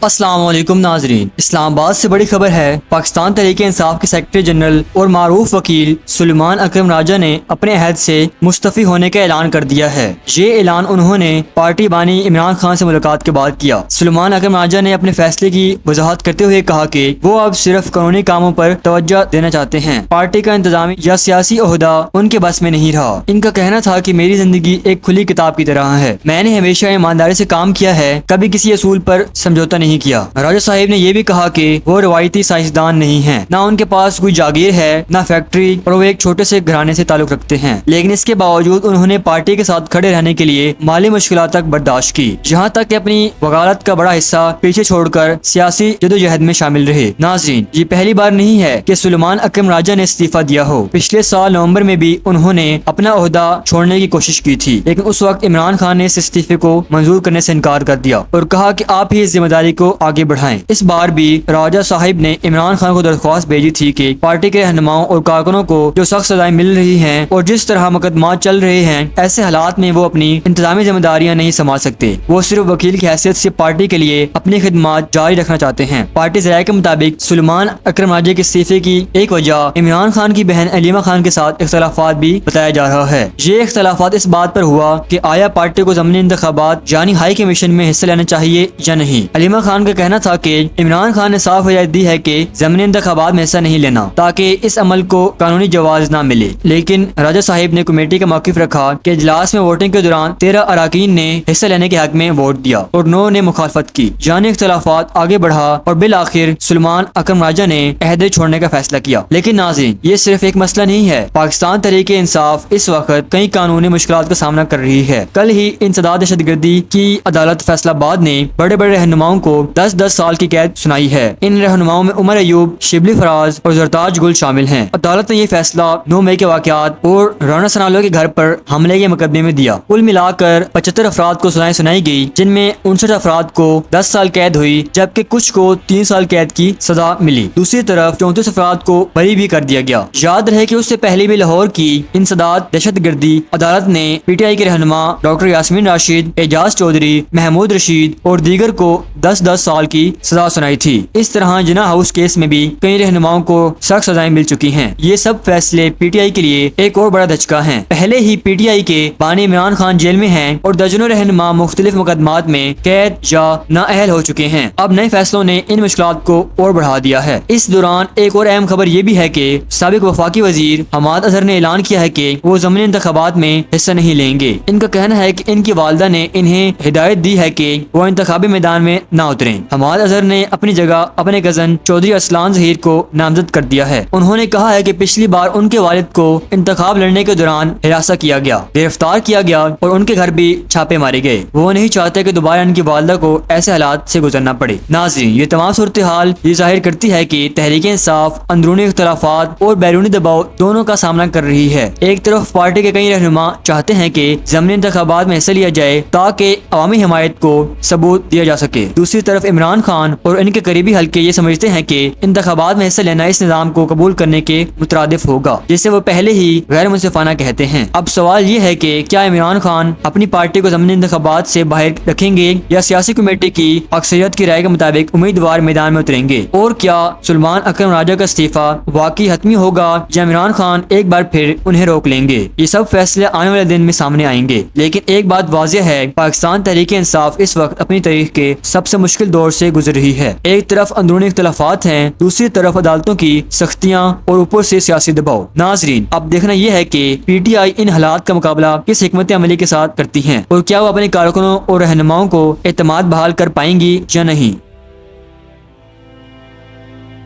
السلام علیکم ناظرین، اسلام آباد سے بڑی خبر ہے۔ پاکستان تحریک انصاف کے سیکرٹری جنرل اور معروف وکیل سلیمان اکرم راجہ نے اپنے عہد سے مستعفی ہونے کا اعلان کر دیا ہے۔ یہ اعلان انہوں نے پارٹی بانی عمران خان سے ملاقات کے بعد کیا۔ سلیمان اکرم راجہ نے اپنے فیصلے کی وضاحت کرتے ہوئے کہا کہ وہ اب صرف قانونی کاموں پر توجہ دینا چاہتے ہیں۔ پارٹی کا انتظامی یا سیاسی عہدہ ان کے بس میں نہیں رہا۔ ان کا کہنا تھا کہ میری زندگی ایک کھلی کتاب کی طرح ہے، میں نے ہمیشہ ایمانداری سے کام کیا ہے، کبھی کسی اصول پر سمجھوتا نہیں کیا۔ راجہ صاحب نے یہ بھی کہا کہ وہ روایتی سائنسدان نہیں ہیں، نہ ان کے پاس کوئی جاگیر ہے، نہ فیکٹری، اور وہ ایک چھوٹے سے گھرانے سے تعلق رکھتے ہیں، لیکن اس کے باوجود انہوں نے پارٹی کے ساتھ کھڑے رہنے کے لیے مالی مشکلات تک برداشت کی، یہاں تک کہ اپنی وکالت کا بڑا حصہ پیچھے چھوڑ کر سیاسی جدوجہد میں شامل رہے۔ ناظرین، یہ پہلی بار نہیں ہے کہ سلیمان اکرم راجہ نے استعفیٰ دیا ہو۔ پچھلے سال نومبر میں بھی انہوں نے اپنا عہدہ چھوڑنے کی کوشش کی تھی، لیکن اس وقت عمران خان نے اس استعفے کو منظور کرنے سے انکار کر دیا اور کہا کہ آپ ہی اس ذمہ داری کو آگے بڑھائیں۔ اس بار بھی راجہ صاحب نے عمران خان کو درخواست بھیجی تھی کہ پارٹی کے رہنماؤں اور کارکنوں کو جو سخت سزائیں مل رہی ہیں اور جس طرح مقدمات چل رہے ہیں، ایسے حالات میں وہ اپنی انتظامی ذمہ داریاں نہیں سنبھال سکتے، وہ صرف وکیل کی حیثیت سے پارٹی کے لیے اپنی خدمات جاری رکھنا چاہتے ہیں۔ پارٹی ذرائع کے مطابق سلیمان اکرم راجہ کے استعفے کی ایک وجہ عمران خان کی بہن علیمہ خان کے ساتھ اختلافات بھی بتایا جا رہا ہے۔ یہ اختلافات اس بات پر ہوا کہ آیا پارٹی کو ضمنی انتخابات یعنی ہائی کمیشن میں حصہ لینا چاہیے یا نہیں۔ علیمہ خان کا کہنا تھا کہ عمران خان نے صاف ہدایت دی ہے کہ ضمنی انتخابات میں حصہ نہیں لینا تاکہ اس عمل کو قانونی جواز نہ ملے، لیکن راجہ صاحب نے کمیٹی کا موقف رکھا کہ اجلاس میں ووٹنگ کے دوران 13 اراکین نے حصہ لینے کے حق میں ووٹ دیا اور 9 نے مخالفت کی، یعنی اختلافات آگے بڑھا اور بالآخر سلیمان اکرم راجہ نے عہدے چھوڑنے کا فیصلہ کیا۔ لیکن ناظرین، یہ صرف ایک مسئلہ نہیں ہے۔ پاکستان تحریک انصاف اس وقت کئی قانونی مشکلات کا سامنا کر رہی ہے۔ کل ہی انسداد دہشت گردی کی عدالت فیصلہ آباد نے بڑے بڑے رہنماؤں کو 10 سال کی قید سنائی ہے۔ ان رہنماؤں میں عمر ایوب، شبلی فراز اور زرتاج گل شامل ہیں۔ عدالت نے یہ فیصلہ 9 مئی کے واقعات اور رانا ثناءاللہ کے گھر پر حملے کے مقدمے میں دیا۔ کل ملا کر 75 افراد کو سزائیں سنائی گئی، جن میں 59 افراد کو 10 سال قید ہوئی جبکہ کچھ کو 3 سال قید کی سزا ملی۔ دوسری طرف 34 افراد کو بری بھی کر دیا گیا۔ یاد رہے کہ اس سے پہلے بھی لاہور کی انسداد دہشت گردی عدالت نے پی ٹی آئی کے رہنما ڈاکٹر یاسمین راشد، اعجاز چودھری، محمود رشید اور دیگر کو 10 سال کی سزا سنائی تھی۔ اس طرح جناح ہاؤس کیس میں بھی کئی رہنماؤں کو سخت سزائیں مل چکی ہیں۔ یہ سب فیصلے پی ٹی آئی کے لیے ایک اور بڑا دھچکا ہیں۔ پہلے ہی پی ٹی آئی کے بانی عمران خان جیل میں ہیں اور درجنوں رہنما مختلف مقدمات میں قید یا نااہل ہو چکے ہیں۔ اب نئے فیصلوں نے ان مشکلات کو اور بڑھا دیا ہے۔ اس دوران ایک اور اہم خبر یہ بھی ہے کہ سابق وفاقی وزیر حماد اظہر نے اعلان کیا ہے کہ وہ ضمنی انتخابات میں حصہ نہیں لیں گے۔ ان کا کہنا ہے کہ ان کی والدہ نے انہیں ہدایت دی ہے کہ وہ انتخابی میدان میں نہ اتریں۔ حماد اظہر نے اپنی جگہ اپنے کزن چودھری اسلان ظہیر کو نامزد کر دیا ہے۔ انہوں نے کہا ہے کہ پچھلی بار ان کے والد کو انتخاب لڑنے کے دوران ہراساں کیا گیا، گرفتار کیا گیا اور ان کے گھر بھی چھاپے مارے گئے۔ وہ نہیں چاہتے کہ دوبارہ ان کی والدہ کو ایسے حالات سے گزرنا پڑے۔ ناظرین، یہ تمام صورتحال یہ ظاہر کرتی ہے کہ تحریک انصاف اندرونی اختلافات اور بیرونی دباؤ دونوں کا سامنا کر رہی ہے۔ ایک طرف پارٹی کے کئی رہنما چاہتے ہیں کہ ضمنی انتخابات میں حصہ لیا جائے تاکہ عوامی حمایت کو ثبوت دیا جا سکے، دوسری طرف عمران خان اور ان کے قریبی حلقے یہ سمجھتے ہیں کہ انتخابات میں حصہ لینا اس نظام کو قبول کرنے کے مترادف ہوگا جسے وہ پہلے ہی غیر منصفانہ کہتے ہیں۔ اب سوال یہ ہے کہ کیا عمران خان اپنی پارٹی کو ضمنی انتخابات سے باہر رکھیں گے یا سیاسی کمیٹی کی اکثریت کی رائے کے مطابق امیدوار میدان میں اتریں گے؟ اور کیا سلیمان اکرم راجہ کا استعفیٰ واقعی حتمی ہوگا یا عمران خان ایک بار پھر انہیں روک لیں گے؟ یہ سب فیصلے آنے والے دن میں سامنے آئیں گے، لیکن ایک بات واضح ہے، پاکستان تحریک انصاف اس وقت اپنی تاریخ کے سب سے مشکل دور سے گزر رہی ہے۔ ایک طرف اندرونی اختلافات ہیں، دوسری طرف عدالتوں کی سختیاں اور اوپر سے سیاسی دباؤ۔ ناظرین، اب دیکھنا یہ ہے کہ پی ٹی آئی ان حالات کا مقابلہ کس حکمت عملی کے ساتھ کرتی ہیں اور کیا وہ اپنے کارکنوں اور رہنماؤں کو اعتماد بحال کر پائیں گی یا نہیں۔